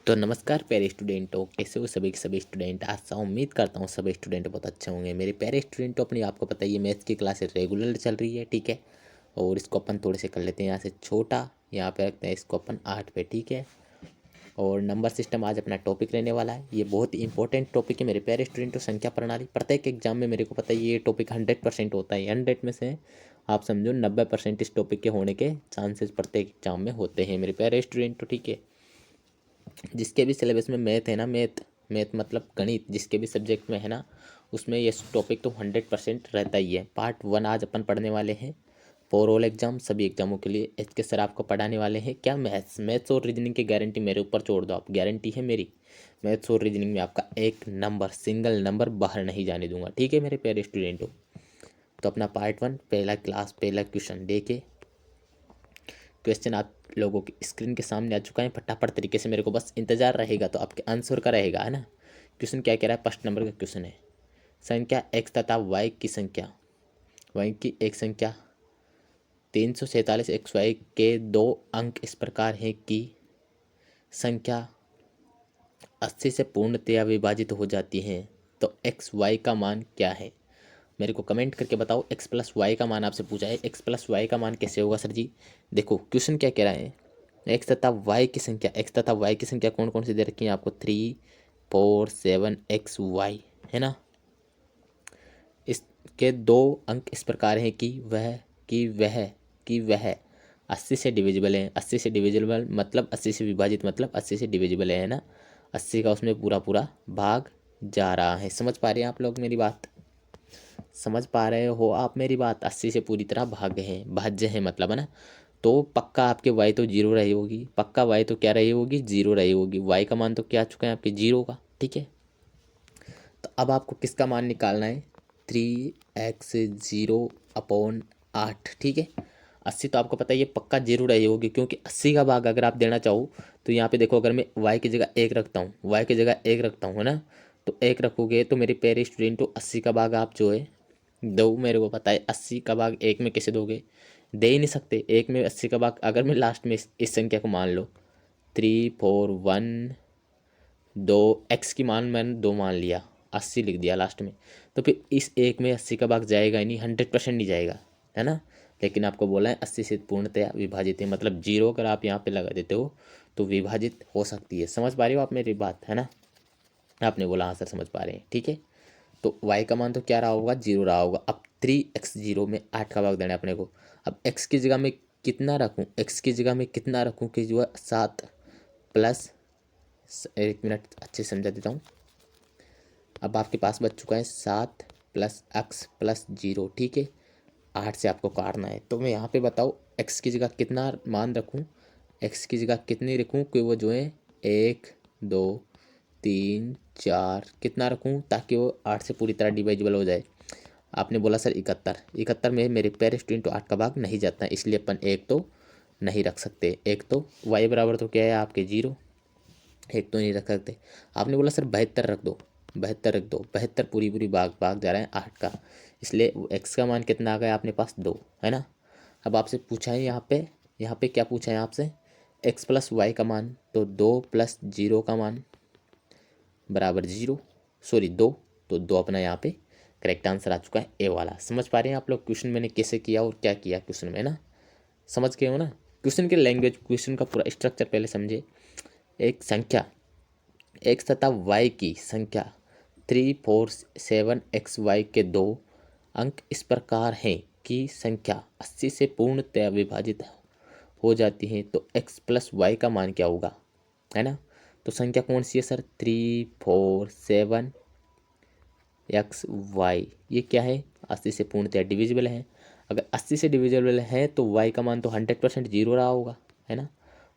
तो नमस्कार प्यारे स्टूडेंटों, कैसे हो सभी के सभी स्टूडेंट। आशा उम्मीद करता हूँ सभी स्टूडेंट बहुत अच्छे होंगे। मेरे प्यारे स्टूडेंटों, अपनी आपको पता ही है मैथ्स की क्लासेस रेगुलर चल रही है, ठीक है। और इसको अपन थोड़े से कर लेते हैं यहाँ से छोटा, यहाँ पे रखते हैं इसको अपन 8 पे, ठीक है। और नंबर सिस्टम आज अपना टॉपिक रहने वाला है। ये बहुत ही इंपॉर्टेंट टॉपिक है मेरे प्यारे स्टूडेंटों। संख्या प्रणाली प्रत्येक एग्जाम में मेरे को पता है ये टॉपिक 100% होता है। 100 में से आप समझो 90% इस टॉपिक के होने के चांसेस प्रत्येक एग्जाम में होते हैं मेरे प्यारे स्टूडेंटों, ठीक है। जिसके भी सिलेबस में मैथ है ना, मैथ मैथ मतलब गणित, जिसके भी सब्जेक्ट में है ना, उसमें ये टॉपिक तो 100% रहता ही है। पार्ट 1 आज अपन पढ़ने वाले हैं फॉर ऑल एग्जाम, सभी एग्जामों के लिए। एच के सर आपको पढ़ाने वाले हैं क्या, मैथ्स और रीजनिंग की गारंटी मेरे ऊपर छोड़ दो आप, गारंटी है मेरी। मैथ्स और रीजनिंग में आपका एक नंबर, सिंगल नंबर बाहर नहीं जाने दूंगा, ठीक है मेरे प्यारे स्टूडेंटों। तो अपना पार्ट 1 पहला क्लास पहला क्वेश्चन देखे। क्वेश्चन आप लोगों की स्क्रीन के सामने आ चुका है। फटाफट तरीके से मेरे को बस इंतजार रहेगा तो आपके आंसर का रहेगा, है ना। क्वेश्चन क्या कह रहा है, फर्स्ट नंबर का क्वेश्चन है। संख्या x तथा y की संख्या, y की एक संख्या 347 XY के दो अंक इस प्रकार हैं कि संख्या 80 से पूर्णतया विभाजित हो जाती है, तो एक्स वाई का मान क्या है। मेरे को कमेंट करके बताओ। x प्लस वाई का मान आपसे पूछा है, x प्लस वाई का मान कैसे होगा सर जी। देखो क्वेश्चन क्या कह रहा है, x तथा y की संख्या, x तथा y की संख्या कौन कौन सी दे रखी है आपको, 3 4 7 XY, है ना। इसके दो अंक इस प्रकार हैं कि वह 80 से डिविजिबल है। 80 से डिविजिबल मतलब 80 से विभाजित मतलब 80 से डिविजिबल है ना। 80 का उसमें पूरा पूरा भाग जा रहा है। समझ पा रहे हैं आप लोग मेरी बात, समझ पा रहे हो आप मेरी बात। 80 से पूरी तरह भाज्य है मतलब, है ना। तो पक्का आपके वाई तो जीरो रही होगी, पक्का वाई तो क्या रही होगी, जीरो रही होगी। वाई का मान तो क्या आ चुका है आपके, जीरो का, ठीक है। तो अब आपको किसका मान निकालना है, 3x0/8, ठीक है। 80 तो आपको पता है ये पक्का जीरो रही होगी, क्योंकि 80 का भाग अगर आप देना चाहो तो यहाँ पे देखो, अगर मैं y की जगह एक रखता हूँ, y की जगह एक रखता हूँ, है ना। तो एक रखोगे तो मेरे प्यारे स्टूडेंट तो 80 का भाग आप जो है दो, मेरे को पता है 80 का भाग एक में कैसे दोगे, दे ही नहीं सकते। एक में 80 का भाग अगर मैं लास्ट में इस संख्या को मान लो 3 4 1 दो, एक्स की मान मैंने दो मान लिया, 80 लिख दिया लास्ट में, तो फिर इस एक में 80 का भाग जाएगा ही नहीं, 100% नहीं जाएगा, है ना। लेकिन आपको बोला है 80 से पूर्णतया विभाजित है, मतलब जीरो अगर आप यहाँ पे लगा देते हो तो विभाजित हो सकती है। समझ पा रहे हो आप मेरी बात, है ना। आपने बोला हाँ सर समझ पा रहे हैं, ठीक है। तो y का मान तो क्या रहा होगा, जीरो रहा होगा। अब 3x0 में 8 का भाग देना है अपने को। अब x की जगह में कितना रखूँ, x की जगह में कितना रखूँ कि जो है 7 प्लस, एक मिनट अच्छे से समझा देता हूँ। अब आपके पास बच चुका है 7 प्लस एक्स प्लस जीरो, ठीक है। 8 से आपको काटना है, तो मैं यहाँ पे बताओ x की जगह कितना मान रखूँ, x की जगह कितनी रखूँ कि वो जो है 1 2 3 4 कितना रखूँ ताकि वो 8 से पूरी तरह डिवाइजिबल हो जाए। आपने बोला सर 71, 71 में मेरे प्यारे स्टूडेंट तो 8 का भाग नहीं जाता है, इसलिए अपन एक तो नहीं रख सकते। एक तो y बराबर तो क्या है आपके जीरो, एक तो नहीं रख सकते। आपने बोला सर 72 रख दो, 72 रख दो, 72 पूरी पूरी भाग भाग जा रहा है 8 का, इसलिए एक्स का मान कितना आ गया आपने पास 2, है ना। अब आपसे पूछा है यहाँ पे क्या पूछा है आपसे, एक्स प्लस वाई का मान, तो 2 प्लस जीरो का मान बराबर जीरो, सॉरी 2, तो 2 अपना यहाँ पे करेक्ट आंसर आ चुका है ए वाला। समझ पा रहे हैं आप लोग क्वेश्चन मैंने कैसे किया और क्या किया क्वेश्चन में, ना समझ गए हो ना। क्वेश्चन के लैंग्वेज, क्वेश्चन का पूरा स्ट्रक्चर पहले समझे। एक संख्या एक्स तथा वाई की संख्या 3 4 7 XY के दो अंक इस प्रकार हैं कि संख्या 80 से पूर्णतया विभाजित हो जाती है, तो x प्लस वाई का मान क्या होगा, है ना। तो संख्या कौन सी है सर, 3 4 7 XY, ये क्या है 80 से पूर्णतया डिविजिबल है। अगर 80 से डिविजिबल है तो y का मान तो 100% जीरो रहा होगा, है ना।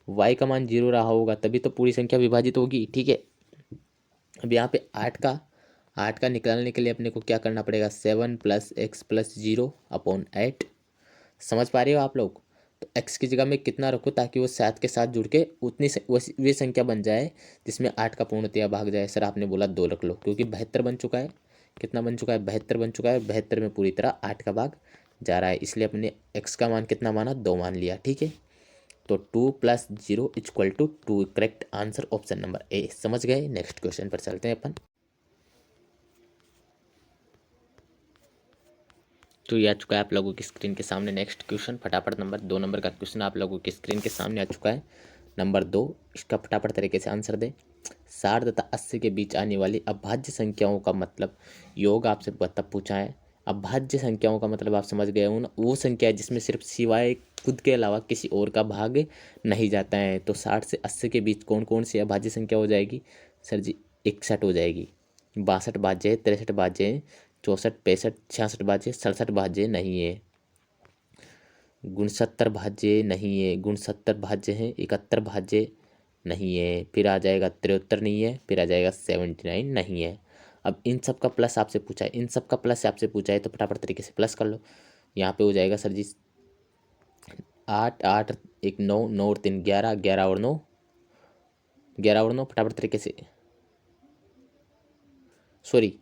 y का मान जीरो रहा होगा तभी तो पूरी संख्या विभाजित होगी, ठीक है। अब यहाँ पे 8 का निकालने के लिए अपने को क्या करना पड़ेगा, 7 plus x plus zero upon 8। समझ पा रहे हो आप लोग। तो x की जगह में कितना रखो ताकि वो 7 के साथ जुड़ के उतनी वे संख्या बन जाए जिसमें 8 का पूर्णतया भाग जाए। सर आपने बोला 2 रख लो, क्योंकि 72 बन चुका है। कितना बन चुका है, 72 बन चुका है। 72 में पूरी तरह 8 का भाग जा रहा है, इसलिए अपने x का मान कितना माना, 2 मान लिया, ठीक है। तो 2+0 = 2। Correct answer option number A. समझ गए। नेक्स्ट क्वेश्चन पर चलते हैं अपन। तो ये आ चुका है आप लोगों की स्क्रीन के सामने नेक्स्ट क्वेश्चन। फटाफट नंबर 2 नंबर का क्वेश्चन आप लोगों की स्क्रीन के सामने आ चुका है। नंबर 2, इसका फटाफट तरीके से आंसर दें। 60 तथा 80 के बीच आने वाली अभाज्य संख्याओं का मतलब योग आपसे मतलब पूछा है। अभाज्य संख्याओं का मतलब आप समझ गए हो ना, वो संख्या है जिसमें सिर्फ सिवाय खुद के अलावा किसी और का भाग नहीं जाता है। तो 60 से 80 के बीच कौन कौन सी अभाज्य संख्या हो जाएगी सर जी? 61 हो जाएगी, 62 भाज्य, 63 भाज्य, 64, 65, 66 भाज्य, 67 भाज्य नहीं है, 69 भाज्य नहीं है, 69 भाज्य हैं, 71 भाज्य नहीं है, फिर आ जाएगा 73 नहीं है, फिर आ जाएगा 79 नहीं है। अब इन सब का प्लस आपसे पूछा है, इन सब का प्लस आपसे पूछा है तो फटाफट तरीके से प्लस कर लो। यहाँ पे हो जाएगा सर जी 8, 8, 1 9, 9 और 3 11, 11 और 9, 11 और 9 फटाफट तरीके से, सॉरी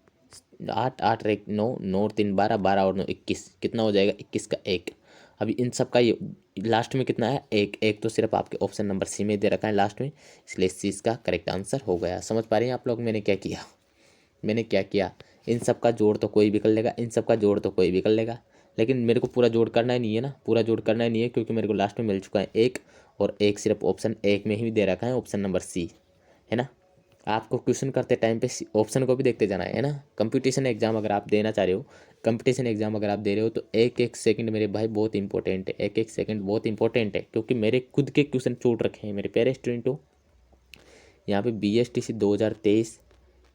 8, 8 और 1 9, 9 और 3 12, 12 और 9 21, कितना हो जाएगा 21 का 1। अभी इन सब का ये लास्ट में कितना है? एक। एक तो सिर्फ आपके ऑप्शन नंबर सी में दे रखा है लास्ट में, इसलिए सी इसका करेक्ट आंसर हो गया। समझ पा रहे हैं आप लोग मैंने क्या किया? मैंने क्या किया? इन सब का जोड़ तो कोई भी कर लेगा, इन सब का जोड़ तो कोई भी कर लेगा, लेकिन मेरे को पूरा जोड़ करना ही नहीं है ना, पूरा जोड़ करना ही नहीं है, क्योंकि मेरे को लास्ट में मिल चुका है एक, और एक सिर्फ ऑप्शन एक में ही दे रखा है, ऑप्शन नंबर सी है ना। आपको क्वेश्चन करते टाइम पे ऑप्शन को भी देखते जाना है ना। कंपटीशन एग्जाम अगर आप देना चाह रहे हो, कंपटीशन एग्जाम अगर आप दे रहे हो तो एक एक सेकंड मेरे भाई बहुत इंपॉर्टेंट है, एक एक सेकंड बहुत इंपॉर्टेंट है, क्योंकि मेरे खुद के क्वेश्चन छूट रखे हैं मेरे प्यारे स्टूडेंटों। यहाँ पे BSTC 2023,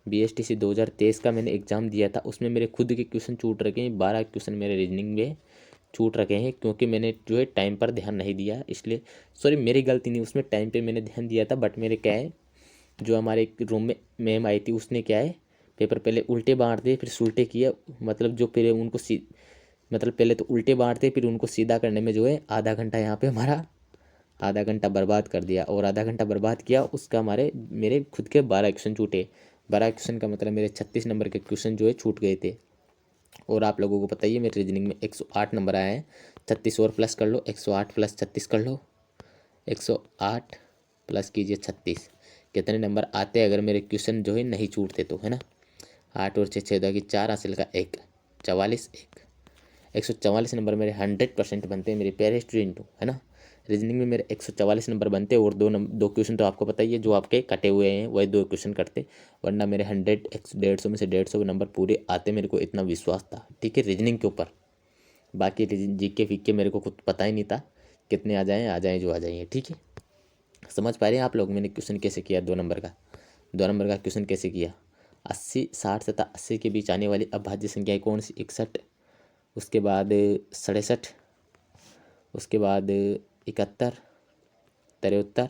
BSTC 2023 का मैंने एग्ज़ाम दिया था, उसमें मेरे खुद के क्वेश्चन छूट रखे हैं, 12 क्वेश्चन मेरे रीजनिंग में छूट रखे हैं, क्योंकि मैंने जो है टाइम पर ध्यान नहीं दिया, इसलिए सॉरी मेरी गलती नहीं, उसमें टाइम पे मैंने ध्यान दिया था, बट मेरे क्या है, जो हमारे एक रूम में मैम आई थी उसने क्या है पेपर पहले उल्टे बांट दिए फिर सुलटे किए, मतलब जो पहले उनको मतलब पहले तो उल्टे बांटते फिर उनको सीधा करने में जो है आधा घंटा यहाँ पे हमारा आधा घंटा बर्बाद कर दिया, और आधा घंटा बर्बाद किया उसका हमारे मेरे खुद के 12 क्वेश्चन छूटे। 12 क्वेश्चन का मतलब मेरे 36 नंबर के क्वेश्चन जो है छूट गए थे। और आप लोगों को पता ही है मेरे रीजनिंग में 108 नंबर आए हैं, 36 और प्लस कर लो, 108 + 36 कर लो, 108 प्लस कीजिए 36, कितने नंबर आते हैं अगर मेरे क्वेश्चन जो है नहीं छूटते तो, है ना। 8 और 6 6 की 4, हासिल का 1, 44, 144 नंबर मेरे 100% बनते हैं मेरे प्यारे स्टूडेंट, है ना। रीजनिंग में मेरे 144 नंबर बनते हैं, और दो क्वेश्चन तो आपको पता ही है जो आपके कटे हुए हैं वही 2 क्वेश्चन कटते, वरना मेरे 100 150 में से 150 नंबर पूरे आते, मेरे को इतना विश्वास था, ठीक है, रीजनिंग के ऊपर। बाकी जीके फीके मेरे को कुछ पता ही नहीं था, कितने आ जाएँ जो आ जाएंगे, ठीक है। समझ पा रहे हैं आप लोग मैंने क्वेश्चन कैसे किया? 2 नंबर का क्वेश्चन कैसे किया? 80 60 तथा 80 के बीच आने वाली अभाज्य संख्याएं कौन सी? 61, उसके बाद 67, उसके बाद 71, 73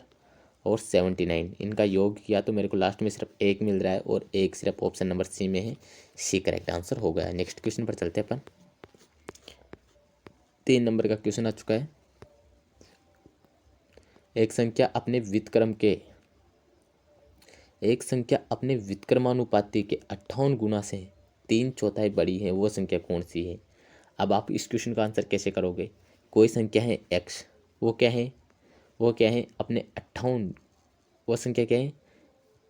और 79, इनका योग किया तो मेरे को लास्ट में सिर्फ एक मिल रहा है, और एक सिर्फ ऑप्शन नंबर सी में है, सी करेक्ट आंसर हो गया है। नेक्स्ट क्वेश्चन पर चलते हैं अपन। 3 नंबर का क्वेश्चन आ चुका है। एक संख्या अपने व्युत्क्रमानुपाती के 58 गुना से 3/4 बड़ी है, वो संख्या कौन सी है? अब आप इस क्वेश्चन का आंसर कैसे करोगे? कोई संख्या है x, वो क्या है? वो क्या है? अपने 58, वो संख्या क्या है?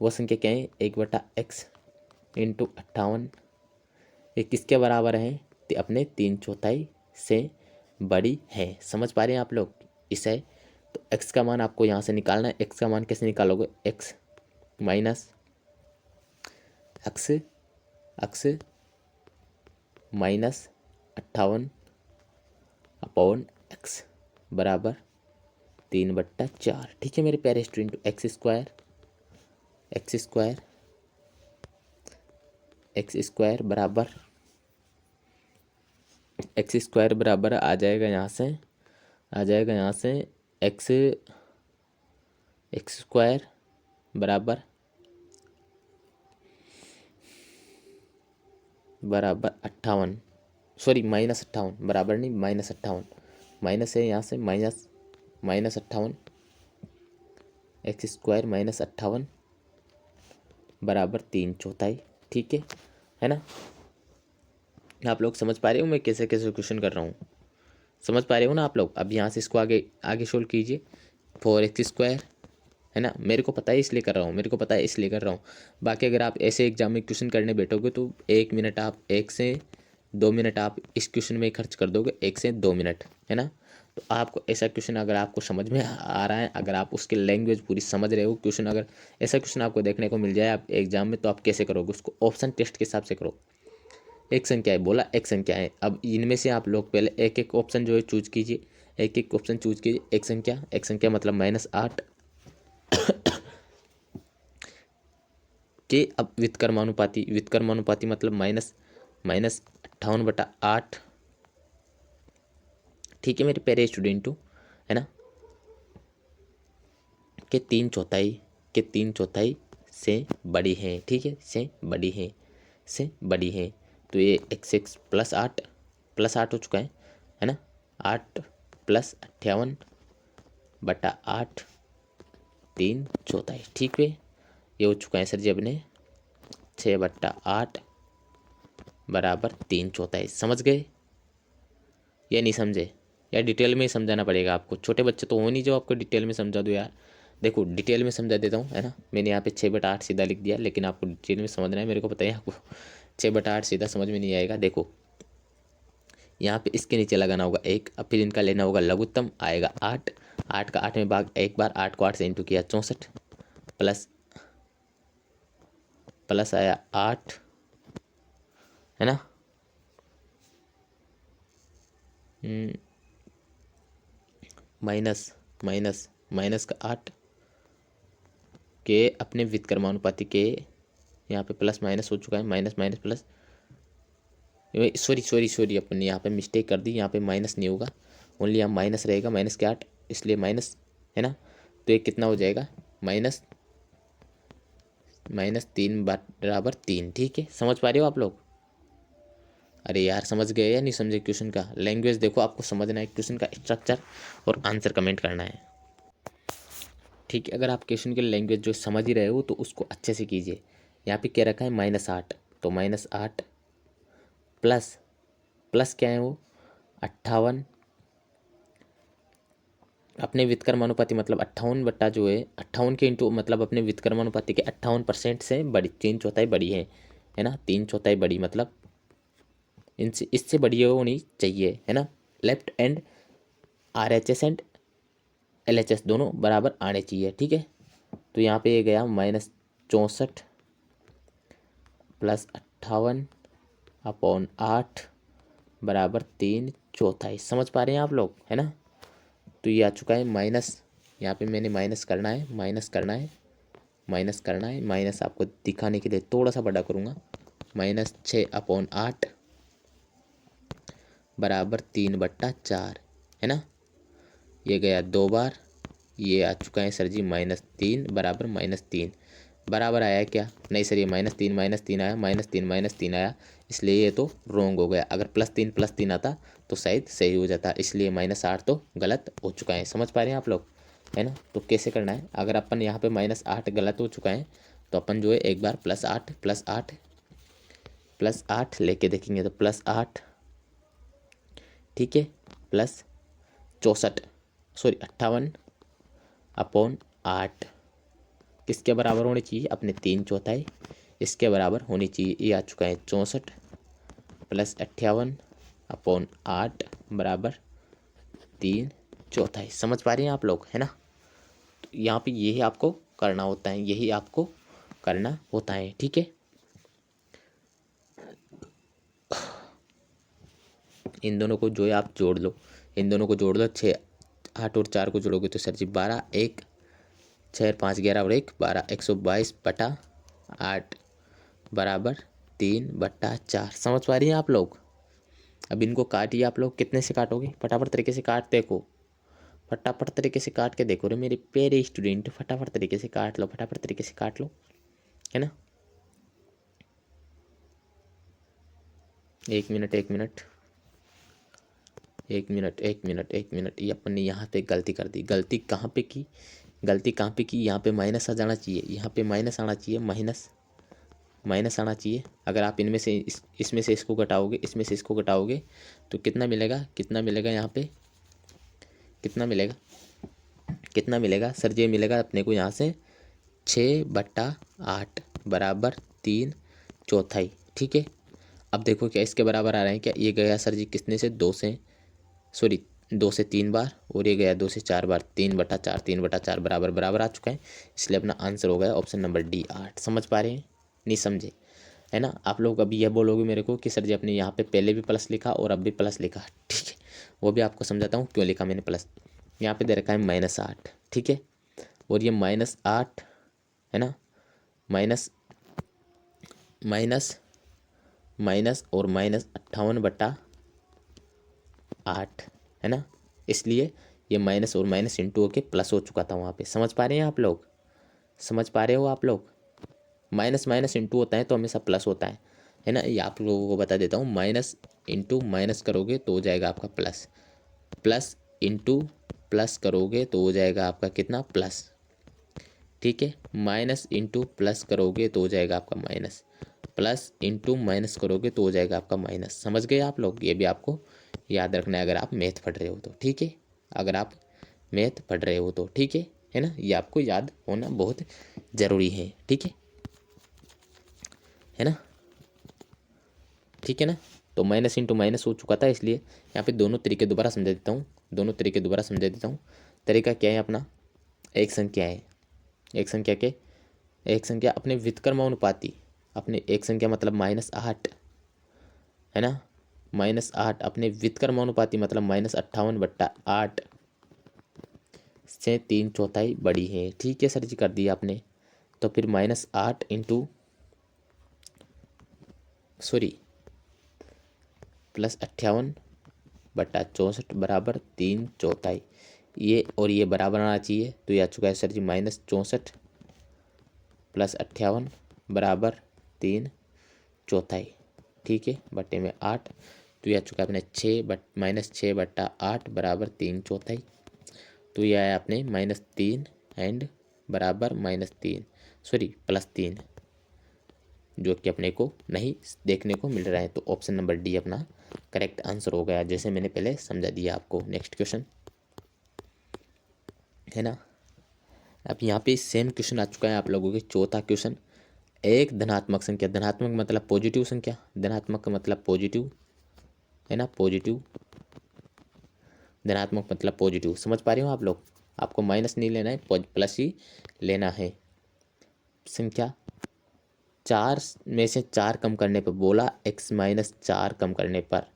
वो संख्या क्या है? 1/x इंटू 58, ये किसके बराबर है? अपने 3/4 से बड़ी है। समझ पा रहे हैं आप लोग इसे? तो x का मान आपको यहाँ से निकालना है। x का मान कैसे निकालोगे? x minus x minus 58 upon x बराबर 3/4, ठीक है मेरे प्यारे स्टूडेंट। एक्स स्क्वायर बराबर आ जाएगा यहाँ से एक्स स्क्वायर बराबर 58, सॉरी -58, बराबर नहीं, -58, माइनस है यहाँ से, -58, एक्स स्क्वायर -58 बराबर 3/4, ठीक है ना। आप लोग समझ पा रहे हो मैं कैसे कैसे क्वेश्चन कर रहा हूँ? समझ पा रहे हो ना आप लोग? अब यहाँ से इसको आगे सोल्व कीजिए। 4x² है ना। मेरे को पता है इसलिए कर रहा हूँ, मेरे को पता है इसलिए कर रहा हूँ। बाकी अगर आप ऐसे एग्जाम में क्वेश्चन करने बैठोगे तो 1 मिनट आप 1 से 2 मिनट आप इस क्वेश्चन में खर्च कर दोगे, 1 से 2 मिनट, है ना। तो आपको ऐसा क्वेश्चन अगर आपको समझ में आ रहा है, अगर आप उसकी लैंग्वेज पूरी समझ रहे हो, क्वेश्चन अगर ऐसा क्वेश्चन आपको देखने को मिल जाए आप एग्जाम में, तो आप कैसे करोगे उसको? ऑप्शन टेस्ट के हिसाब से करो। एक्शन क्या है बोला, एक्शन क्या है। अब इनमें से आप लोग पहले एक एक ऑप्शन जो है चूज कीजिए, एक एक ऑप्शन चूज कीजिए। एक्शन क्या मतलब -8 के। अब व्युत्क्रमानुपाती मतलब -58/8। ठीक है मेरे प्यारे स्टूडेंटों, है ना, के 3/4 से बड़ी है। ठीक है, से बड़ी है, से बड़ी है। तो ये x +8 हो चुका है ना। 8 + 58/8 3/4। ठीक है, ये हो चुका है सर जी अपने 6/8 बराबर 3/4। समझ गए या नहीं समझे? या डिटेल में ही समझाना पड़ेगा आपको? छोटे बच्चे तो हो नहीं जो आपको डिटेल में समझा दो यार। देखो डिटेल में समझा देता हूँ, है ना। मैंने यहाँ पे 6/8 सीधा लिख दिया, लेकिन आपको डिटेल में समझना है। मेरे को पता है आपको 6/8 सीधा समझ में नहीं आएगा। देखो यहाँ पे इसके नीचे लगाना होगा 1, अब फिर इनका लेना होगा लघुत्तम, आएगा 8। 8 का 8 में भाग एक बार, 8 को 8 से इंटू किया 64, प्लस आया 8, है ना। माइनस माइनस माइनस का 8 के अपने व्युत्क्रमानुपाती के, यहाँ पे प्लस माइनस हो चुका है, माइनस माइनस प्लस, सॉरी अपन ने यहाँ पे मिस्टेक कर दी। यहाँ पे माइनस नहीं होगा, ओनली यहाँ माइनस रहेगा, माइनस के 8, इसलिए माइनस, है ना। तो ये कितना हो जाएगा, -3/3। ठीक है, समझ पा रहे हो आप लोग? अरे यार समझ गए या नहीं समझे? क्वेश्चन का लैंग्वेज देखो, आपको समझना है, क्वेश्चन का स्ट्रक्चर और आंसर कमेंट करना है। ठीक है, अगर आप क्वेश्चन की लैंग्वेज जो समझ ही रहे हो तो उसको अच्छे से कीजिए। यहाँ पे क्या रखा है, -8, तो -8 प्लस क्या है वो 58, अपने व्युत्क्रमानुपाती मतलब 58 बट्टा जो है 58 के इंटू मतलब अपने व्युत्क्रमानुपाती के 58% से बड़ी, 3/4 बड़ी है ना। 3/4 बड़ी मतलब इनसे इससे बड़ी होनी चाहिए, है ना। Left and RHS and LHS दोनों बराबर आने चाहिए। ठीक है, तो यहाँ पे ये गया -64 + 58/8 बराबर 3/4। समझ पा रहे हैं आप लोग, है ना। तो ये आ चुका है माइनस, यहाँ पे मैंने माइनस करना है, माइनस आपको दिखाने के लिए थोड़ा सा बड़ा करूँगा, -6/8 बराबर 3/4, है ना। ये गया 2 बार, ये आ चुका है सर जी -3 बराबर -3 बराबर आया क्या? नहीं सर, ये -3 आया, -3 आया, इसलिए ये तो रॉन्ग हो गया। अगर +3 आता तो शायद सही हो जाता, इसलिए -8 तो गलत हो चुका है। समझ पा रहे हैं आप लोग, है ना। तो कैसे करना है, अगर अपन यहाँ पे -8 गलत हो चुका है तो अपन जो है एक बार +8 लेके देखेंगे, तो +8, ठीक है, +64 सॉरी 58/8 किसके बराबर होनी चाहिए, अपने 3/4 इसके बराबर होनी चाहिए। ये आ चुका है 64 + 58/8 बराबर 3/4। समझ पा रहे हैं आप लोग, है ना। तो यहाँ पे यही आपको करना होता है, यही आपको करना होता है। ठीक है, इन दोनों को जो है आप जोड़ लो, इन दोनों को जोड़ लो, 6 8 और 4 को जोड़ोगे तो सर जी 12, 1 6 5 11 और 1 12, 122/8 बराबर 3/4। समझ पा रही हैं आप लोग? अब इनको काटिए, आप लोग कितने से काटोगे, फटाफट तरीके से काट देखो, फटाफट तरीके से काट के देखो रे मेरे प्यारे स्टूडेंट, फटाफट तरीके से काट लो, फटाफट तरीके से काट लो, है ना। 1 मिनट ये अपन ने यहाँ पे गलती कर दी। गलती कहाँ पे की, यहाँ पे माइनस आ जाना चाहिए, यहाँ पे माइनस आना चाहिए, माइनस आना चाहिए। अगर आप इनमें से इसमें से इसको घटाओगे, इसमें से इसको घटाओगे तो कितना मिलेगा, यहाँ पे कितना मिलेगा, कितना मिलेगा सर जी? मिलेगा अपने को यहाँ से 6/8 बराबर 3/4। ठीक है, अब देखो क्या इसके बराबर आ रहे हैं क्या? ये गया सर जी कितने से? 2 से, सॉरी 2 से 3 बार, और ये गया 2 से 4 बार, 3/4, 3/4 बराबर बराबर आ चुका है। इसलिए अपना आंसर हो गया ऑप्शन नंबर डी 8। समझ पा रहे हैं? नहीं समझे है ना? आप लोग अभी यह बोलोगे मेरे को कि सर जी अपने यहाँ पे पहले भी प्लस लिखा और अब भी प्लस लिखा। ठीक है, वो भी आपको समझाता हूँ क्यों लिखा मैंने प्लस। यहाँ पे दे रखा है -8। ठीक है, और ये -8 है ना, माइनस माइनस माइनस और -58/8 है ना। इसलिए ये माइनस और माइनस इंटू होके प्लस हो चुका था वहाँ पे। समझ पा रहे हैं आप लोग? समझ पा रहे हो आप लोग? माइनस माइनस इंटू होता है तो हमेशा प्लस होता है ना। ये आप लोगों को बता देता हूँ, माइनस इंटू माइनस करोगे तो हो जाएगा आपका प्लस, प्लस इंटू प्लस करोगे तो हो जाएगा आपका कितना? प्लस। ठीक है, माइनस इंटू प्लस करोगे तो हो जाएगा आपका माइनस, प्लस इंटू माइनस करोगे तो हो जाएगा आपका माइनस। समझ गए आप लोग? ये भी आपको याद रखना है अगर आप मैथ पढ़ रहे हो तो। ठीक है, अगर आप मैथ पढ़ रहे हो तो ठीक है ना, ये आपको याद होना बहुत ज़रूरी है। ठीक है ना? ठीक है ना? तो माइनस इंटू माइनस हो चुका था, इसलिए यहाँ पे दोनों तरीके दोबारा समझा देता हूँ, दोनों तरीके दोबारा समझा देता हूँ। तरीका क्या है अपना? एक संख्या है, एक संख्या के, एक संख्या अपने व्युत्क्रमानुपाती, अपने एक संख्या मतलब -8 है ना, -8 अपने व्युत्क्रमानुपाती मतलब -58/8 से 3/4 बड़ी है। ठीक है सर जी, कर दिया आपने। तो फिर -8 इंटू सॉरी +58/64 बराबर 3/4। ये और ये बराबर आना चाहिए, तो ये आ चुका है सर जी -64 + 58 बराबर 3/4। ठीक है, बट्टे में 8, तो ये आ चुका है अपने -6/8 बराबर 3/4। तो ये आया अपने -3 एंड बराबर -3 सॉरी +3, जो कि अपने को नहीं देखने को मिल रहा है। तो ऑप्शन नंबर डी अपना करेक्ट आंसर हो गया, जैसे मैंने पहले समझा दिया आपको। नेक्स्ट क्वेश्चन है ना। अब यहाँ पे सेम क्वेश्चन आ चुका है आप लोगों के, चौथा क्वेश्चन। एक धनात्मक संख्या, धनात्मक मतलब पॉजिटिव संख्या, धनात्मक का मतलब पॉजिटिव है ना, पॉजिटिव, धनात्मक मतलब पॉजिटिव। समझ पा रहे हो आप लोग? आपको माइनस नहीं लेना है, प्लस ही लेना है। संख्या 4 में से 4 कम करने पर बोला, x-4 कम करने पर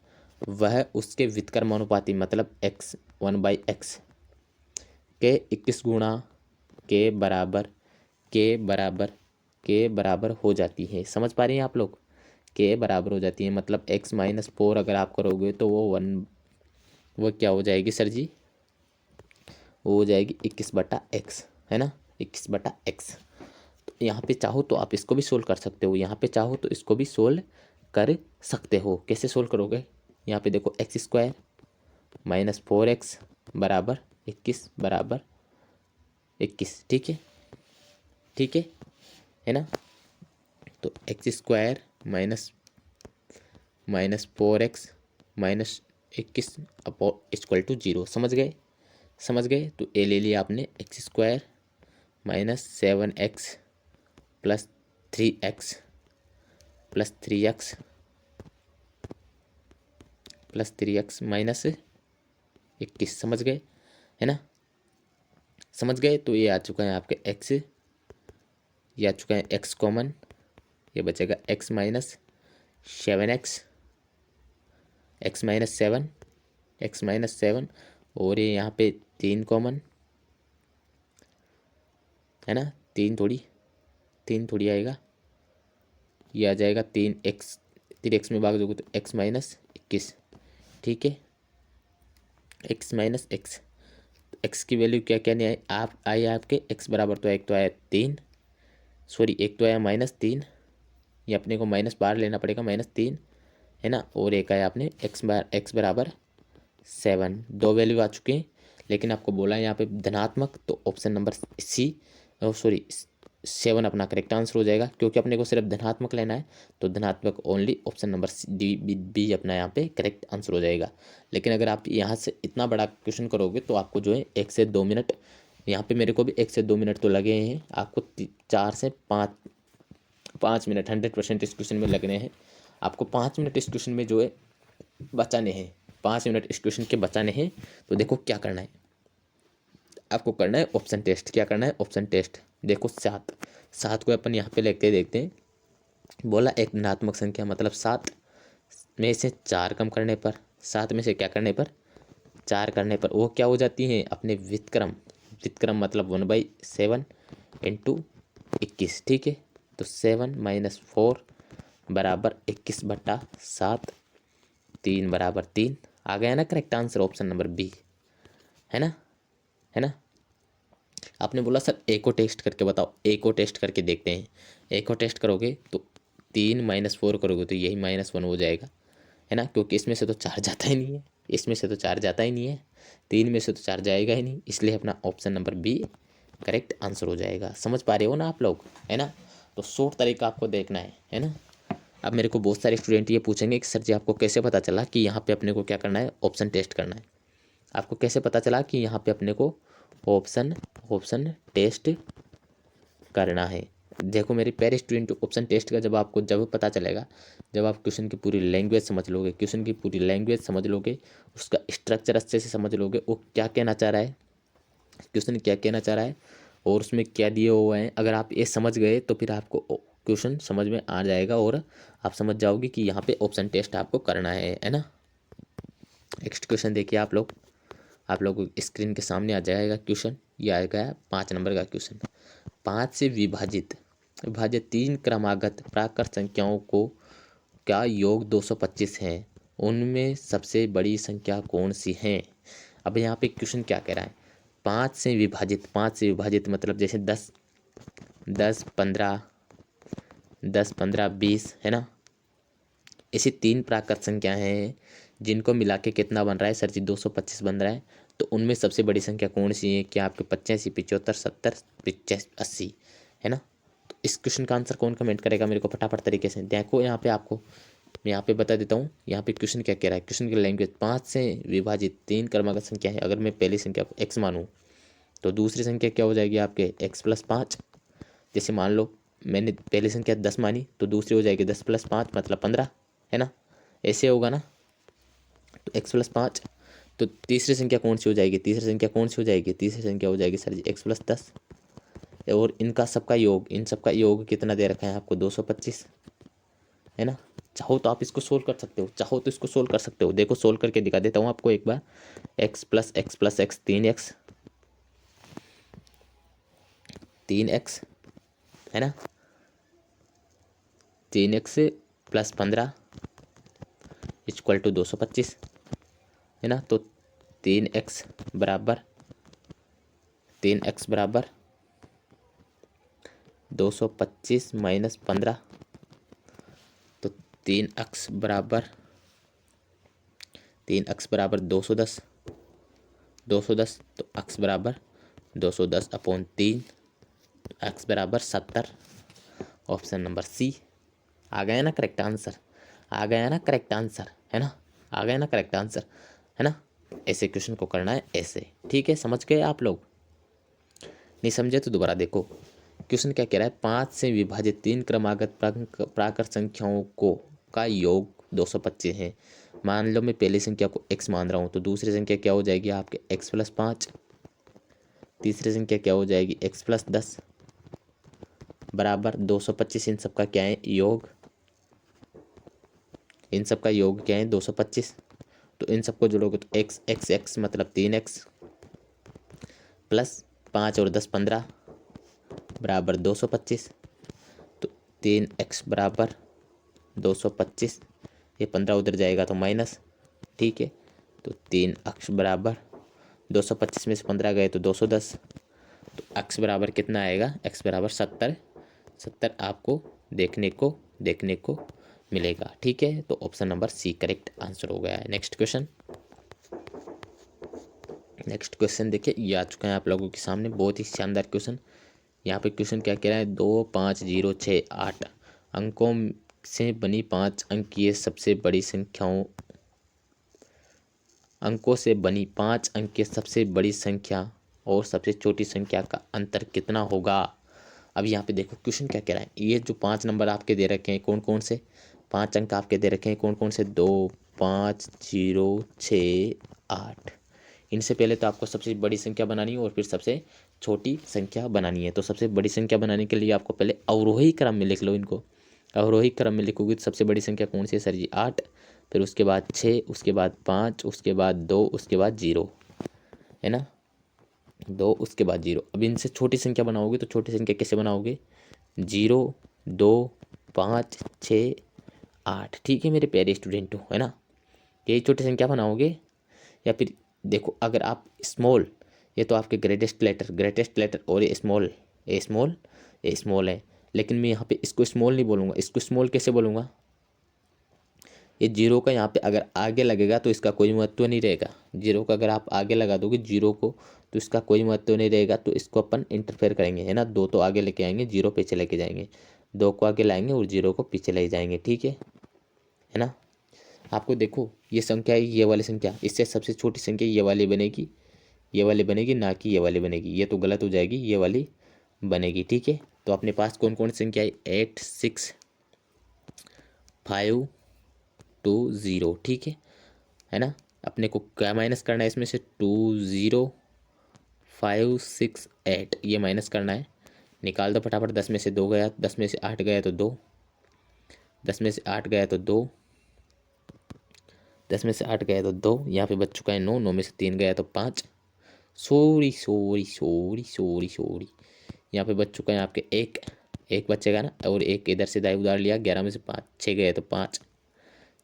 वह उसके व्युत्क्रमानुपाती मतलब x1/x के 21 गुणा के बराबर के बराबर हो जाती है। समझ पा रहे हैं आप लोग? के बराबर हो जाती है मतलब x-4 अगर आप करोगे तो वो क्या हो जाएगी सर जी? वो हो जाएगी 21/x है ना, 21/x। तो यहाँ पे चाहो तो आप इसको भी सोल्व कर सकते हो, यहाँ पे चाहो तो इसको भी सोल्व कर सकते हो। कैसे सोल्व करोगे? यहाँ पे देखो x² -4x बराबर 21 बराबर 21। ठीक है, ठीक है ना। तो x² -4x -21 इक्वल टू 0। समझ गए? समझ गए? तो ए ले लिया आपने, x² -7x + 3x + 3x -21। समझ गए है ना? समझ गए? तो ये आ चुका है आपके x, ये आ चुका है x कॉमन, ये बचेगा x -7x, x -7 और ये यहाँ पे 3 कॉमन है ना, 3 थोड़ी आएगा, ये आ जाएगा 3x, 3x में भाग दोगे तो x -21। ठीक है, x -x, x की वैल्यू क्या क्या नहीं आई आप आई आपके x बराबर, तो एक तो आया 3 सॉरी एक तो आया -3, ये अपने को माइनस बाहर लेना पड़ेगा -3 है ना, और एक आया आपने x बराबर 7। 2 वैल्यू आ चुके हैं, लेकिन आपको बोला है यहाँ पे धनात्मक, तो ऑप्शन नंबर सी सॉरी 7 अपना करेक्ट आंसर हो जाएगा, क्योंकि अपने को सिर्फ धनात्मक लेना है। तो धनात्मक only option number D B अपना यहाँ पे करेक्ट आंसर हो जाएगा। लेकिन अगर आप यहाँ से इतना बड़ा क्वेश्चन करोगे तो आपको जो है 1 से 2 मिनट यहाँ पे मेरे को भी 1 से 2 मिनट तो लगे हैं, आपको 4 से 5 मिनट 100% इस क्वेश्चन में लगने हैं। आपको 5 मिनट इस क्वेश्चन में जो है बचाने हैं, 5 मिनट इस क्वेश्चन के बचाने हैं। तो देखो क्या करना है, आपको करना है ऑप्शन टेस्ट। क्या करना है, ऑप्शन टेस्ट। देखो 7 को अपन यहाँ पे लेके देखते हैं। बोला एक ऋणात्मक संख्या मतलब 7 में से 4 कम करने पर, 7 में से क्या करने पर, 4 करने पर वो क्या हो जाती है अपने व्युत्क्रम। व्युत्क्रम मतलब 1/7 इंटू 21, ठीक है। तो 7 - 4 बराबर 21/7, 3 बराबर 3। आ गया ना correct answer, option number B, है ना, है ना। आपने बोला सर ए को टेस्ट करके बताओ, ए को टेस्ट करके देखते हैं। ए को टेस्ट करोगे तो 3 - 4 करोगे तो यही -1 हो जाएगा, है ना, क्योंकि इसमें से तो 4 जाता ही नहीं है, इसमें से तो 4 जाता ही नहीं है, 3 में से तो 4 जाएगा ही नहीं, इसलिए अपना option number B correct answer हो जाएगा। समझ पा रहे हो ना आप लोग, है ना। तो शॉर्ट तरीका आपको देखना है ना। अब मेरे को बहुत सारे स्टूडेंट ये पूछेंगे कि सर जी आपको कैसे पता चला कि यहाँ पे अपने को क्या करना है, ऑप्शन टेस्ट करना है। आपको कैसे पता चला कि यहाँ पे अपने को ऑप्शन टेस्ट करना है। देखो मेरे प्यारे स्टूडेंट, ऑप्शन टेस्ट का जब पता चलेगा, जब आप क्वेश्चन की पूरी लैंग्वेज समझ लोगे, क्वेश्चन की पूरी लैंग्वेज समझ लोगे, उसका स्ट्रक्चर अच्छे से समझ लोगे, वो क्या कहना चाह रहा है, क्वेश्चन क्या कहना चाह रहा है और उसमें क्या दिए हुए हैं, अगर आप ये समझ गए तो फिर आपको क्वेश्चन समझ में आ जाएगा और आप समझ जाओगे कि यहाँ पे ऑप्शन टेस्ट आपको करना है ना। नेक्स्ट क्वेश्चन देखिए आप लोग स्क्रीन के सामने आ जाएगा क्वेश्चन। ये आ गया 5 नंबर का क्वेश्चन। 5 से विभाजित 3 क्रमागत प्राकृत संख्याओं को का योग 225 है, उनमें सबसे बड़ी संख्या कौन सी है। अब यहाँ पे क्वेश्चन क्या कह रहा है, 5 से विभाजित मतलब जैसे 10 10 15 10 15 20, है ना। ऐसी 3 प्राकृत संख्या हैं जिनको मिला के कितना बन रहा है सर जी, 225 बन रहा है। तो उनमें सबसे बड़ी संख्या कौन सी है, क्या आपके 85 75 70 85 80, है ना। तो इस क्वेश्चन का आंसर कौन कमेंट करेगा मेरे को फटाफट तरीके से। देखो यहाँ पे आपको मैं यहाँ पे बता देता हूँ, यहाँ पे क्वेश्चन क्या कह रहा है, क्वेश्चन की लैंग्वेज 5 से विभाजित 3 क्रमागत संख्या है। अगर मैं पहली संख्या को x मानूँ तो दूसरी संख्या क्या हो जाएगी आपके x+5। जैसे मान लो मैंने पहली संख्या 10 मानी तो दूसरी हो जाएगी 10+5 मतलब 15, है ना, ऐसे होगा ना। तो x+5, तो तीसरी संख्या कौन सी हो जाएगी, तीसरी संख्या हो जाएगी सर जी x+10। और इनका सबका योग कितना दे रखा है आपको, 225, है ना। चाहो तो आप इसको सोल्व कर सकते हो, देखो सोल्व करके दिखा देता हूँ आपको एक बार। x+x+x 3x, है ना, 3x + 15 = 225, है ना। तो 3x बराबर 225 - 15, तो 3x बराबर 210, तो x बराबर 210/3, x बराबर 70। ऑप्शन नंबर सी आ गया ना करेक्ट आंसर, है ना, है ना। ऐसे क्वेश्चन को करना है ऐसे, ठीक है। समझ गए आप लोग, नहीं समझे तो दोबारा देखो। क्वेश्चन क्या कह रहा है, 5 से विभाजित 3 क्रमागत प्राकृत संख्याओं को का योग 225 है। मान लो मैं पहली संख्या को x मान रहा हूँ, तो दूसरी संख्या क्या हो जाएगी आपके x+5, तीसरी संख्या क्या हो जाएगी x+10 बराबर 225। इन सबका क्या है योग, इन सबका योग क्या है 225। तो इन सबको जोड़ोगे तो x मतलब 3x प्लस 5 और 10 15 बराबर 225। तो 3x बराबर 225, ये 15 उधर जाएगा तो माइनस, ठीक है। तो 3x बराबर 225 में से 15 गए तो 210, तो x बराबर कितना आएगा, x बराबर 70 आपको देखने को मिलेगा, ठीक है। तो option number C correct answer हो गया है। नेक्स्ट क्वेश्चन देखिए, ये आ चुका है आप लोगों के सामने, बहुत ही शानदार क्वेश्चन। यहाँ पे क्वेश्चन क्या कह रहा है, 2 5 0 6 8 अंकों से बनी 5 अंकीय सबसे बड़ी संख्या और सबसे छोटी संख्या का अंतर कितना होगा। अब यहाँ पे देखो क्वेश्चन क्या कह रहा है। ये जो 5 नंबर आपके दे रखे हैं कौन कौन से, 5 अंक आपके दे रखे हैं कौन कौन से, 2, 5, 0, 6, 8। इनसे पहले तो आपको सबसे बड़ी संख्या बनानी है और फिर सबसे छोटी संख्या बनानी है। तो सबसे बड़ी संख्या बनाने के लिए आपको पहले अवरोही क्रम में लिख लो इनको। अवरोही क्रम में लिखोगे तो सबसे बड़ी संख्या कौन सी है सर जी, 8, फिर उसके बाद 6, उसके बाद 5, उसके बाद 2, उसके बाद 0, है ना, 2 उसके बाद 0। अब इनसे छोटी संख्या बनाओगे तो छोटी संख्या कैसे बनाओगे, 0, 2, 5, 6, 8। ठीक है मेरे प्यारे स्टूडेंटों, है ना, यही छोटी संख्या बनाओगे। या फिर देखो अगर आप स्मॉल, ये तो आपके ग्रेटेस्ट लेटर और ये स्मॉल, ए स्मॉल है, लेकिन मैं यहाँ पे इसको स्मॉल नहीं बोलूँगा, इसको स्मॉल कैसे बोलूँगा, ये जीरो का यहाँ पे अगर आगे लगेगा तो इसका कोई महत्व नहीं रहेगा। जीरो का अगर आप आगे लगा दोगे जीरो को तो इसका कोई महत्व नहीं रहेगा, तो इसको अपन इंटरफेयर करेंगे, है ना। 2 तो आगे लेके आएंगे, जीरो पीछे लेके जाएंगे, 2 को आगे लाएंगे और जीरो को पीछे ले जाएंगे, ठीक है ना। आपको देखो ये संख्या है, ये वाली संख्या, इससे सबसे छोटी संख्या ये वाली बनेगी, ये वाली बनेगी, ना कि ये वाली बनेगी, ये तो गलत हो जाएगी, ये वाली बनेगी, ठीक है। तो अपने पास कौन कौन सी संख्या है, 8, 6, 5, 2, 0, ठीक है ना। अपने को क्या माइनस करना है इसमें से, 2, 0, 5, 6, 8, ये माइनस करना है। निकाल दो फटाफट, 10 में से 2 गया, 10 में से 8 गया तो 2, 10 में से 8 गया तो 2, 10 में से 8 गया तो 2, यहाँ पे बच चुका है 9, 9 में से 3 गया तो 5, सॉरी, यहाँ पे बच चुका है आपके एक बचेगा ना, और एक इधर से दाई उधार लिया, 11 में से 5, 6 गए तो 5,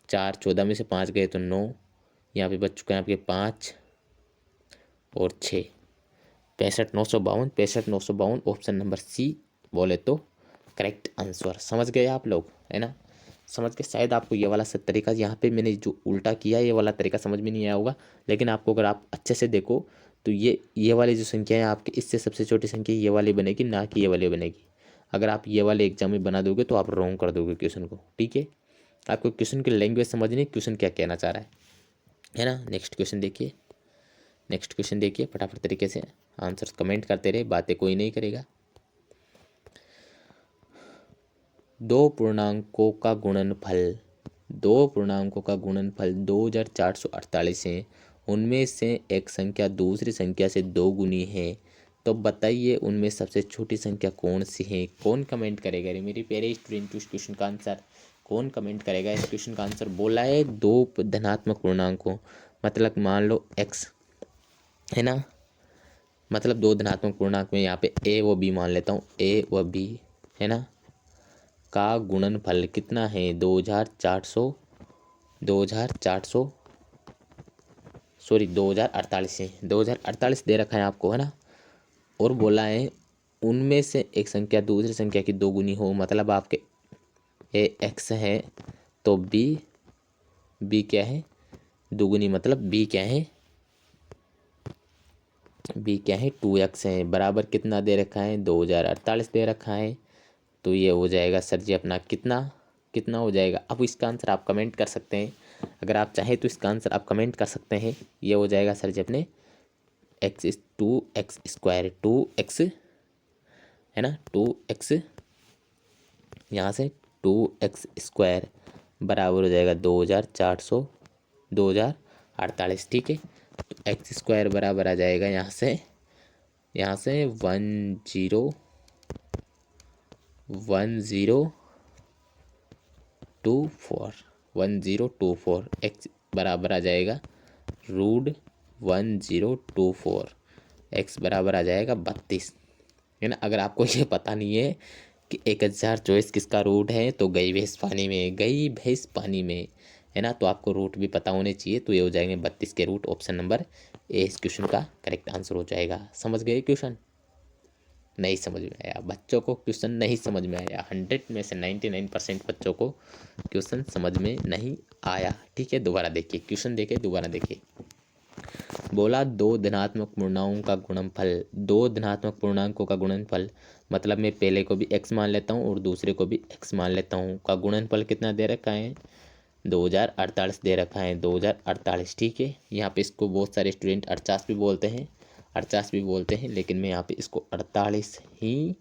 4, 14 में से 5 गए तो 9, यहाँ पे बच चुका है आपके 5 और 6, 65,952, 65,952 ऑप्शन नंबर सी बोले तो करेक्ट आंसर। समझ गए आप लोग, है ना, समझ के शायद आपको ये वाला तरीका, यहाँ पे मैंने जो उल्टा किया ये वाला तरीका समझ में नहीं आया होगा, लेकिन आपको अगर आप अच्छे से देखो तो ये वाली जो संख्या है आपकी, इससे सबसे छोटी संख्या ये वाली बनेगी, ना कि ये वाली बनेगी। अगर आप ये वाले एग्जाम में बना दोगे तो आप रॉन्ग कर दोगे क्वेश्चन को, ठीक है। आपको क्वेश्चन की लैंग्वेज समझनी, क्वेश्चन क्या कहना चाह रहा है ना। नेक्स्ट क्वेश्चन देखिए फटाफट तरीके से, आंसर्स कमेंट करते रहे, बातें कोई नहीं करेगा। 2 पूर्णांकों का गुणनफल 2448 है, उनमें से एक संख्या दूसरी संख्या से 2 गुनी है, तो बताइए उनमें सबसे छोटी संख्या कौन सी है। कौन कमेंट करेगा रे मेरे प्यारे स्टूडेंट, इस क्वेश्चन का आंसर कौन कमेंट करेगा। इस क्वेश्चन का आंसर बोला है 2 धनात्मक पूर्णांकों, मतलब मान लो x, है ना, मतलब 2 धनात्मक पूर्णांक में यहाँ पे a व b मान लेता हूँ, a व b, है ना, का गुणनफल कितना है, 2048 है, 2048 दे रखा है आपको, है ना। और बोला है उनमें से एक संख्या दूसरी संख्या की 2 गुनी हो, मतलब आपके ए एक्स है तो बी क्या है, दुगुनी, मतलब बी क्या है 2x है, बराबर कितना दे रखा है, 2048 दे रखा है। तो ये हो जाएगा सर जी अपना कितना हो जाएगा। अब इसका आंसर आप कमेंट कर सकते हैं, अगर आप चाहें तो इसका आंसर आप कमेंट कर सकते हैं। ये हो जाएगा सर जी अपने x 2x स्क्वायर, 2x है ना, 2x, यहाँ से 2x स्क्वायर बराबर हो जाएगा 2048, ठीक है। तो एक्स स्क्वायर बराबर आ जाएगा यहाँ से 1024 एक्स बराबर आ जाएगा √1024, एक्स बराबर आ जाएगा 32, है ना। अगर आपको ये पता नहीं है कि 1024 किसका रूट है तो गई भैंस पानी में, है ना, तो आपको रूट भी पता होने चाहिए। तो ये हो जाएंगे 32 के रूट, ऑप्शन नंबर ए इस क्वेश्चन का करेक्ट आंसर हो जाएगा। समझ गए क्वेश्चन, नहीं समझ में आया बच्चों को, क्वेश्चन नहीं समझ में आया, 100 में से 99% बच्चों को क्वेश्चन समझ में नहीं आया, ठीक है। दोबारा देखिए क्वेश्चन, दोबारा देखिए। बोला 2 धनात्मक पूर्णांकों का गुणनफल, मतलब मैं पहले को भी x मान लेता हूँ और दूसरे को भी x मान लेता हूँ, का गुणनफल कितना दे रखा है, 2048 दे रखा है, 2048, ठीक है। यहाँ पे इसको बहुत सारे स्टूडेंट 48 भी बोलते हैं, 48 भी बोलते हैं, लेकिन मैं यहाँ पे इसको 48 ही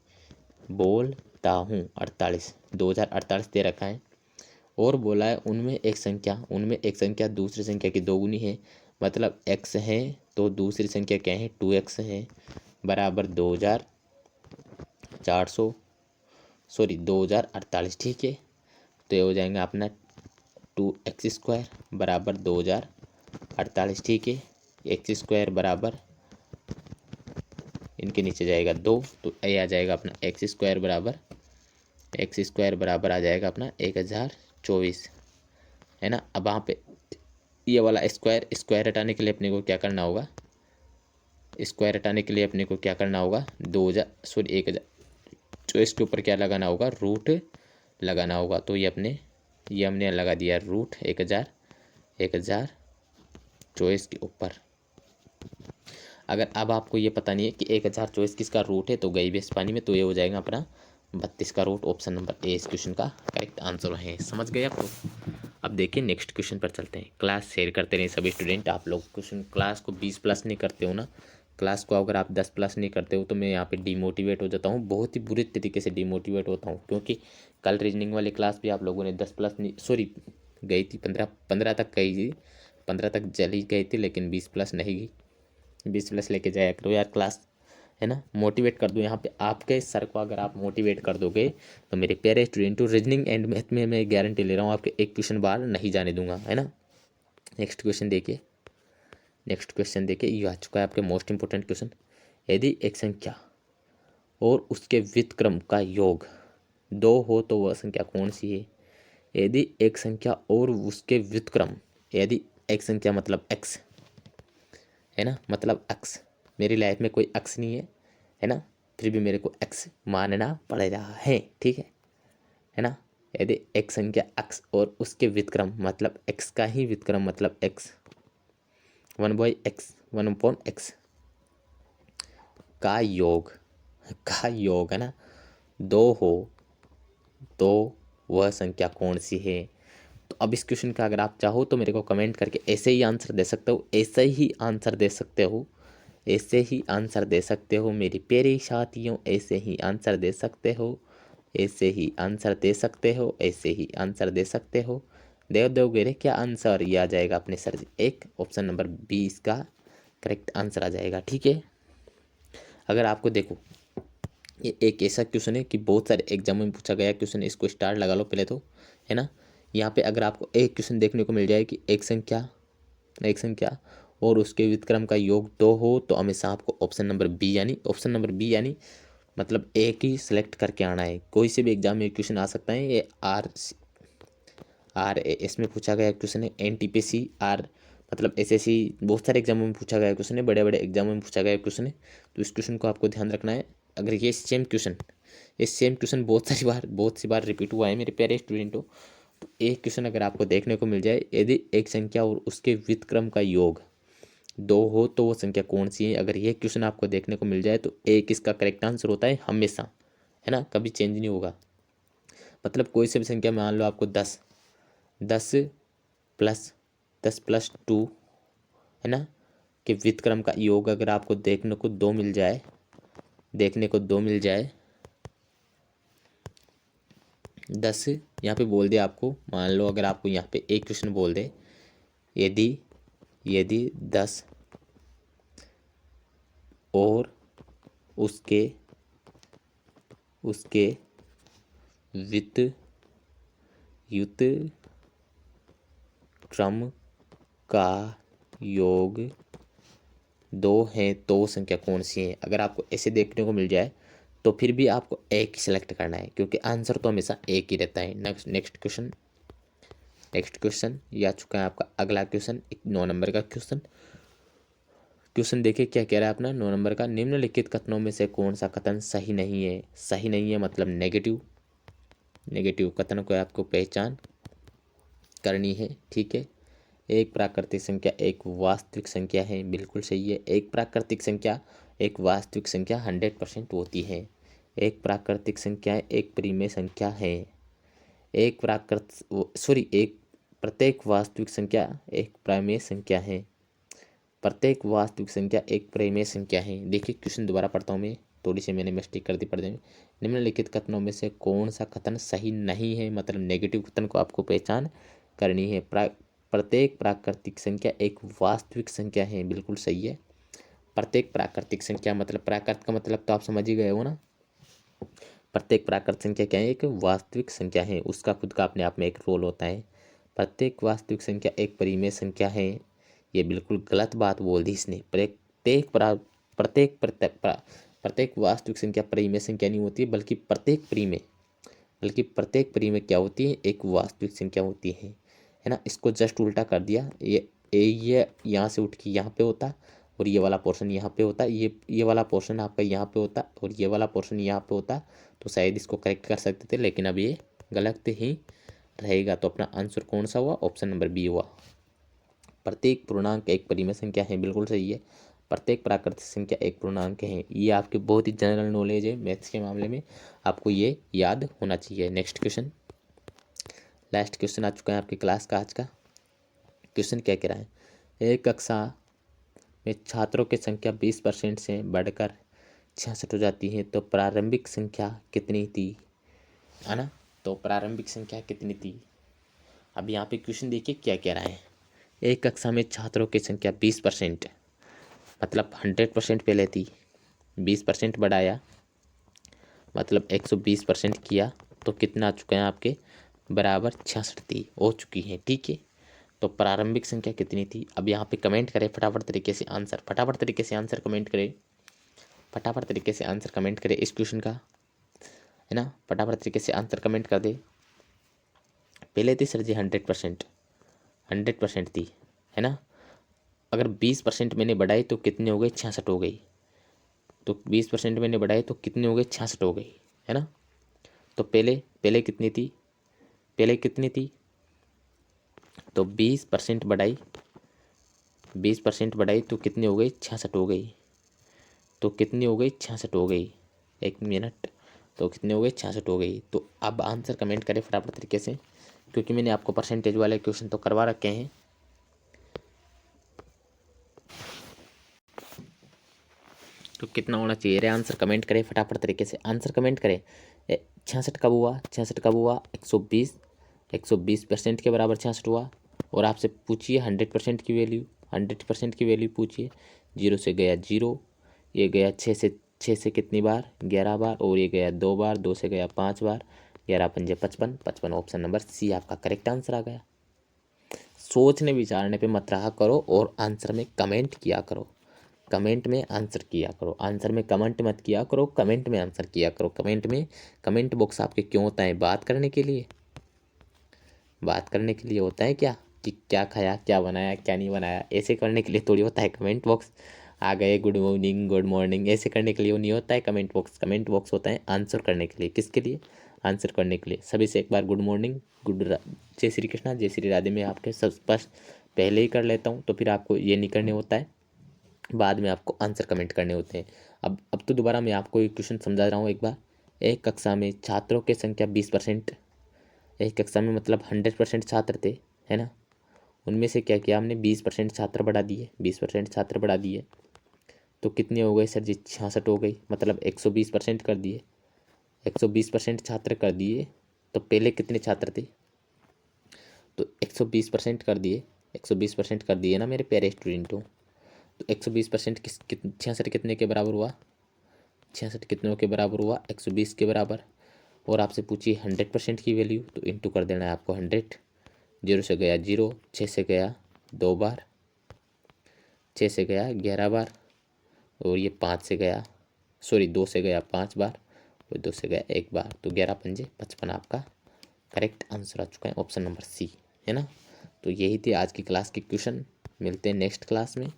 बोलता हूँ। 48 2048 दे रखा है। और बोला है उनमें एक संख्या दूसरी संख्या की दोगुनी है, मतलब x है तो दूसरी संख्या क्या है 2x है, बराबर 2048। ठीक है, तो ये हो जाएगा अपना 2x² बराबर 2048। ठीक है, x² बराबर इनके नीचे जाएगा 2, तो ये आ जाएगा अपना x² बराबर आ जाएगा अपना 1024, है ना। अब वहाँ पे ये वाला स्क्वायर हटाने के लिए अपने को क्या करना होगा, स्क्वायर हटाने के लिए अपने को क्या करना होगा 1024 के ऊपर क्या लगाना होगा, रूट लगाना होगा। तो ये हमने लगा दिया रूट 1024 के ऊपर। अगर अब आपको ये पता नहीं है कि 1024 किसका रूट है, तो गई बेस पानी में, तो ये हो जाएगा अपना 32 का रूट। ऑप्शन नंबर ए इस क्वेश्चन का करेक्ट आंसर है। समझ गए आपको। अब देखिए नेक्स्ट क्वेश्चन पर चलते हैं। क्लास शेयर करते रहे सभी स्टूडेंट। आप लोग क्वेश्चन क्लास को 20 प्लस नहीं करते हो ना, क्लास को अगर आप 10 प्लस नहीं करते हो तो मैं यहाँ पे डिमोटिवेट हो जाता हूँ, बहुत ही बुरी तरीके से डिमोटिवेट होता हूँ। क्योंकि कल रीजनिंग वाली क्लास भी आप लोगों ने 10 प्लस नहीं, सॉरी गई थी 15 तक गई थी, 15 तक चली गई थी, लेकिन 20 प्लस नहीं गई। 20 प्लस लेके जाया करो यार क्लास, है ना। मोटिवेट कर दो यहाँ पे। आपके सर को अगर आप मोटिवेट कर दोगे तो मेरे प्यारे स्टूडेंट, रीजनिंग एंड मैथ में मैं गारंटी ले रहा हूँ आपके एक क्वेश्चन बाहर नहीं जाने दूंगा, है ना। नेक्स्ट क्वेश्चन देखिए, ये आ चुका है आपके मोस्ट इंपोर्टेंट क्वेश्चन। यदि एक संख्या और उसके व्युत्क्रम का योग 2 हो तो वह संख्या कौन सी है। यदि एक संख्या और उसके व्युत्क्रम, यदि एक संख्या मतलब x, है ना, मतलब x, मेरी लाइफ में कोई x नहीं है ना, फिर भी मेरे को x मानना पड़ रहा है, ठीक है ना। यदि एक संख्या x और उसके व्युत्क्रम मतलब x का ही व्युत्क्रम मतलब x 1/x का योग है ना 2 हो तो वह संख्या कौन सी है। तो अब इस क्वेश्चन का अगर आप चाहो तो मेरे को कमेंट करके ऐसे ही आंसर दे सकते हो, मेरे प्यारे साथियों, ऐसे ही आंसर दे सकते हो। दोगे क्या आंसर, ये आ जाएगा अपने सर एक ऑप्शन नंबर 20 का करेक्ट आंसर आ जाएगा। ठीक है, अगर आपको देखो ये एक ऐसा क्वेश्चन है कि बहुत सारे एग्जामों में पूछा गया क्वेश्चन, इसको स्टार लगा लो पहले तो, है ना। यहाँ पे अगर आपको एक क्वेश्चन देखने को मिल जाए कि एक संख्या और उसके व्युत्क्रम का योग 2 हो, तो हमेशा आपको ऑप्शन नंबर बी यानी मतलब एक ही सिलेक्ट करके आना है। कोई से भी एग्जाम में क्वेश्चन आ सकता है। ये RAS में पूछा गया क्वेश्चन है, NTPC आर मतलब SSC, बहुत सारे एग्जामों में पूछा गया क्वेश्चन है, बड़े बड़े एग्जामों में पूछा गया क्वेश्चन है। तो इस क्वेश्चन को आपको ध्यान रखना है। अगर ये सेम क्वेश्चन बहुत सी बार रिपीट हुआ है मेरे प्यारे स्टूडेंटों, तो एक क्वेश्चन अगर आपको देखने को मिल जाए, यदि एक संख्या और उसके व्युत्क्रम का योग 2 हो तो वो संख्या कौन सी है। अगर ये क्वेश्चन आपको देखने को मिल जाए तो एक इसका करेक्ट आंसर होता है हमेशा, है ना, कभी चेंज नहीं होगा। मतलब कोई सी भी संख्या, मान लो आपको 10 प्लस 2, है ना, कि व्युत्क्रम का योग अगर आपको देखने को 2 मिल जाए 10 यहाँ पे बोल दे आपको, मान लो अगर आपको यहाँ पे एक क्वेश्चन बोल दे, यदि 10 और उसके व्युत्क्रम का योग 2 है तो वो संख्या कौन सी है। अगर आपको ऐसे देखने को मिल जाए तो फिर भी आपको एक सिलेक्ट करना है, क्योंकि आंसर तो हमेशा एक ही रहता है। नेक्स्ट क्वेश्चन ये आ चुका है आपका अगला क्वेश्चन, 9 नंबर का क्वेश्चन देखिए क्या कह रहा है अपना 9 नंबर का। निम्नलिखित कथनों में से कौन सा कथन सही नहीं है मतलब नेगेटिव कथन को आपको पहचान करनी है। ठीक है, एक प्राकृतिक संख्या एक वास्तविक संख्या है, बिल्कुल सही है। एक प्राकृतिक संख्या एक वास्तविक संख्या 100% होती है। एक प्राकृतिक संख्या एक परिमेय संख्या है। एक प्रत्येक वास्तविक संख्या एक परिमेय संख्या है। प्रत्येक वास्तविक संख्या एक परिमेय संख्या है। देखिए क्वेश्चन दोबारा पढ़ता हूँ मैं, थोड़ी सी मैंने मिस्टेक कर दी पढ़ने में। निम्नलिखित कथनों में से कौन सा कथन सही नहीं है, मतलब नेगेटिव कथन को आपको पहचान करनी है। प्रत्येक प्राकृतिक संख्या एक वास्तविक संख्या है, बिल्कुल सही है। प्रत्येक प्राकृतिक संख्या मतलब प्राकृत का मतलब तो आप समझ ही गए हो ना। प्रत्येक प्राकृत संख्या क्या है, एक वास्तविक संख्या है, उसका खुद का अपने आप में एक रोल होता है। प्रत्येक वास्तविक संख्या एक परिमेय संख्या है, ये बिल्कुल गलत बात बोल दी इसने। प्रत्येक वास्तविक संख्या परिमेय संख्या नहीं होती है, बल्कि प्रत्येक परिमेय क्या होती है, एक वास्तविक संख्या होती है ना। इसको जस्ट उल्टा कर दिया, ये यहाँ से उठ के यहाँ पे होता और ये वाला पोर्शन यहाँ पे होता, ये वाला पोर्शन आपका यहाँ पे होता और ये वाला पोर्शन यहाँ पे होता, तो शायद इसको करेक्ट कर सकते थे, लेकिन अब ये गलत ही रहेगा। तो अपना आंसर कौन सा हुआ, ऑप्शन नंबर बी हुआ। प्रत्येक पूर्णांक एक परिमेय संख्या है, बिल्कुल सही है। प्रत्येक प्राकृतिक संख्या एक पूर्णांक है, ये आपके बहुत ही जनरल नॉलेज है मैथ्स के मामले में, आपको ये याद होना चाहिए। नेक्स्ट क्वेश्चन, लास्ट क्वेश्चन आ चुका है आपकी क्लास का आज का। क्वेश्चन क्या कह रहा है, एक कक्षा में छात्रों की संख्या 20% से बढ़कर 66 हो जाती है, तो प्रारंभिक संख्या कितनी थी, है ना। तो प्रारंभिक संख्या कितनी थी। अब यहाँ पे क्वेश्चन देखिए क्या कह रहा है, एक कक्षा में छात्रों की संख्या 20%, मतलब 100% पहले थी, 20% बढ़ाया मतलब 120% किया, तो कितना आ चुका है आपके बराबर 66 थी, हो चुकी है, ठीक है। तो प्रारंभिक संख्या कितनी थी। अब यहाँ पे कमेंट करें फटाफट तरीके से आंसर, फटाफट तरीके से आंसर कमेंट करें, फटाफट तरीके से आंसर कमेंट करें इस क्वेश्चन का, है ना। फटाफट तरीके से आंसर कमेंट कर दे। पहले थी सर जी 100% थी, है ना। अगर 20% मैंने बढ़ाई तो कितनी हो गई, 66 हो गई। तो 20% मैंने बढ़ाई तो कितनी हो गई, 66 हो गई, है ना। तो पहले कितनी थी, पहले कितनी थी, तो 20% बढ़ाई, 20% बढ़ाई तो कितनी हो गई, 66 हो गई। तो कितनी हो गई, 66 हो गई, एक मिनट, तो कितनी हो गई, 66 हो गई। तो अब आंसर कमेंट करें फटाफट तरीके से, क्योंकि मैंने आपको परसेंटेज वाले क्वेश्चन तो करवा रखे हैं। तो कितना होना चाहिए रे, आंसर कमेंट करें फटाफट तरीके से, आंसर कमेंट करें। 66 कब हुआ, 66 कब हुआ, 120% के बराबर 66 हुआ। और आपसे पूछिए 100% की वैल्यू, 100% की वैल्यू पूछिए। 0 से गया 0, ये गया 6 से कितनी बार, 11 बार, और ये गया 2 बार, 2 से गया 5 बार, 11 पंजे 55, 55 ऑप्शन नंबर सी आपका करेक्ट आंसर आ गया। सोचने विचारने पे मत रहा करो और आंसर में कमेंट किया करो, कमेंट में आंसर किया करो, आंसर में कमेंट मत किया करो, कमेंट में आंसर किया करो। कमेंट बॉक्स आपके क्यों होता है, बात करने के लिए, बात करने के लिए होता है क्या, कि क्या खाया, क्या बनाया, क्या नहीं बनाया, ऐसे करने के लिए थोड़ी होता है कमेंट बॉक्स। आ गए गुड मॉर्निंग, गुड मॉर्निंग, ऐसे करने के लिए वो नहीं होता है कमेंट बॉक्स। कमेंट बॉक्स होता है आंसर करने के लिए, किसके लिए, आंसर करने के लिए। सभी से एक बार गुड मॉर्निंग, जय श्री कृष्णा, जय श्री राधे मैं आपके सब स्पष्ट पहले ही कर लेता हूँ, तो फिर आपको ये नहीं करने होता है, बाद में आपको आंसर कमेंट करने होते हैं। अब तो दोबारा मैं आपको एक क्वेश्चन समझा रहा हूँ एक बार। एक कक्षा में छात्रों की संख्या 20%, एक कक्षा में मतलब 100% छात्र थे, है ना। उनमें से क्या किया हमने, 20% छात्र बढ़ा दिए, 20% छात्र बढ़ा दिए, तो कितने हो गए सर जी, 66 हो गई, मतलब 120% कर दिए, 120% छात्र कर दिए। तो पहले कितने छात्र थे, तो 120% कर दिए, 120% कर दिए ना मेरे प्यारे स्टूडेंटों। तो 120% 66 कितने के बराबर हुआ, 66 कितनों के बराबर हुआ, 120 के बराबर। और आपसे पूछिए 100% की वैल्यू, तो इंटू कर देना है आपको 100। 0 से गया 0, 6 से गया 2 बार, 6 से गया 11 बार, और ये 5 से गया, सॉरी 2 से गया 5 बार, और 2 से गया 1 बार, तो 11 पंजे 55 आपका करेक्ट आंसर आ चुका है, ऑप्शन नंबर सी, है ना। तो यही थे आज की क्लास के क्वेश्चन, मिलते हैं नेक्स्ट क्लास में,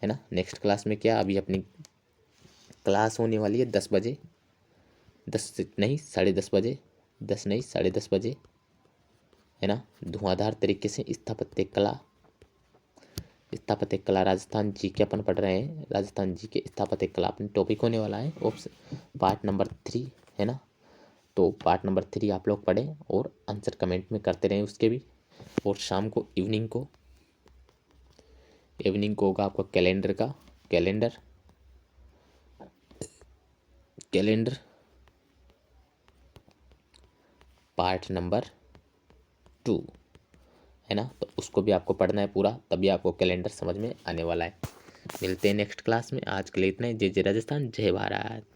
है ना। नेक्स्ट क्लास में क्या, अभी अपनी क्लास होने वाली है 10 बजे, 10 नहीं 10:30 बजे, 10 नहीं 10:30 बजे, है ना। धुआंधार तरीके से स्थापत्य कला राजस्थान जी के अपन पढ़ रहे हैं, राजस्थान जी के स्थापत्य कला अपनी टॉपिक होने वाला है, ऑप्शन पार्ट नंबर 3, है ना। तो पार्ट नंबर 3 आप लोग पढ़ें और आंसर कमेंट में करते रहें उसके भी। और शाम को इवनिंग को इवनिंग को होगा आपका कैलेंडर का कैलेंडर कैलेंडर पार्ट नंबर 2 है ना। तो उसको भी आपको पढ़ना है पूरा, तभी आपको कैलेंडर समझ में आने वाला है। मिलते हैं नेक्स्ट क्लास में। आज के लिए इतना ही। जय जय राजस्थान, जय भारत।